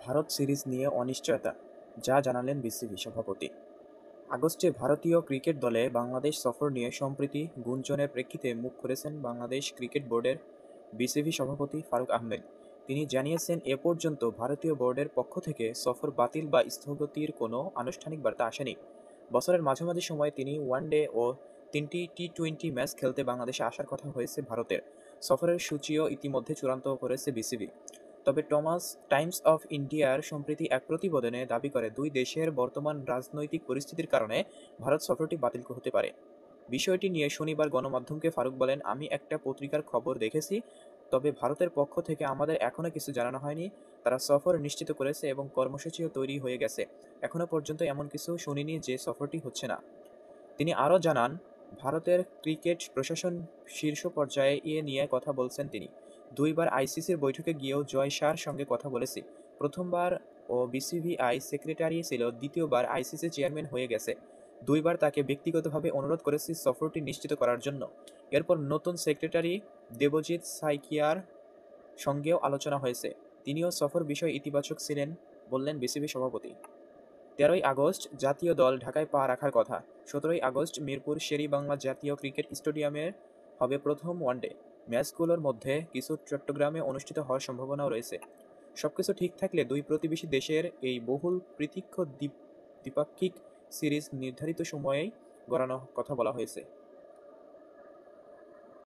Bharat series নিয়ে অনিশ্চয়তা, যা জানালেন বিসিবি সভাপতি। আগস্টে ভারতীয় ক্রিকেট দলে বাংলাদেশ সফর নিয়ে সম্প্রতি গুঞ্জনের প্রেক্ষিতে মুখ খুলেছেন বাংলাদেশ ক্রিকেট বোর্ডের বিসিবি সভাপতি ফারুক আহমেদ। তিনি জানিয়েছেন, এ পর্যন্ত ভারতীয় বোর্ডের পক্ষ থেকে সফর বাতিল বা স্থগিতের কোনো আনুষ্ঠানিক বার্তা আসেনি। বছরের মাঝামাঝি সময়ে তিনি ওয়ানডে ও 3টি টি-20 ম্যাচ খেলতে বাংলাদেশে আসার কথা হয়েছে ভারতের। সফরের সূচিও ইতিমধ্যে চূড়ান্ত করেছে বিসিবি। তবে টাইমস অফ ইন্ডিয়ার সম্প্রতি এক প্রতিবেদনে দাবি করে, দুই দেশের বর্তমান রাজনৈতিক পরিস্থিতির কারণে ভারত সফরটি বাতিল হতে পারে। বিষয়টি নিয়ে শনিবার গণমাধ্যমকে ফারুক বলেন, আমি একটা পত্রিকার খবর দেখেছি, তবে ভারতের পক্ষ থেকে আমাদের এখনও কিছু জানানো হয়নি। তারা সফর নিশ্চিত করেছে এবং কর্মসূচিও তৈরি হয়ে গেছে। এখনও পর্যন্ত এমন কিছু শুনিনি যে সফরটি হচ্ছে না। তিনি আরও জানান, ভারতের ক্রিকেট প্রশাসন শীর্ষ পর্যায়ে এ নিয়ে কথা বলছেন তিনি। দুইবার আইসিসির বৈঠকে গিয়েও জয় শাহর সঙ্গে কথা বলেছি। প্রথমবার ও বিসিবিআই সেক্রেটারি ছিল, দ্বিতীয়বার আইসিসি চেয়ারম্যান হয়ে গেছে। দুইবার তাকে ব্যক্তিগতভাবে অনুরোধ করেছি সফরটি নিশ্চিত করার জন্য। এরপর নতুন সেক্রেটারি দেবজিৎ সাইকিয়ার সঙ্গেও আলোচনা হয়েছে। তিনিও সফর বিষয়ে ইতিবাচক ছিলেন, বললেন বিসিবি সভাপতি। 13ই আগস্ট জাতীয় দল ঢাকায় পা রাখার কথা। 17ই আগস্ট মিরপুর শেরেবাংলা জাতীয় ক্রিকেট স্টেডিয়ামে হবে প্রথম ওয়ানডে। ম্যাচগুলোর মধ্যে কিছু চট্টগ্রামে অনুষ্ঠিত হওয়ার সম্ভাবনাও রয়েছে। সবকিছু ঠিক থাকলে দুই প্রতিবেশী দেশের এই বহুল প্রতীক্ষ দ্বিপাক্ষিক সিরিজ নির্ধারিত সময়েই গড়ানোর কথা বলা হয়েছে।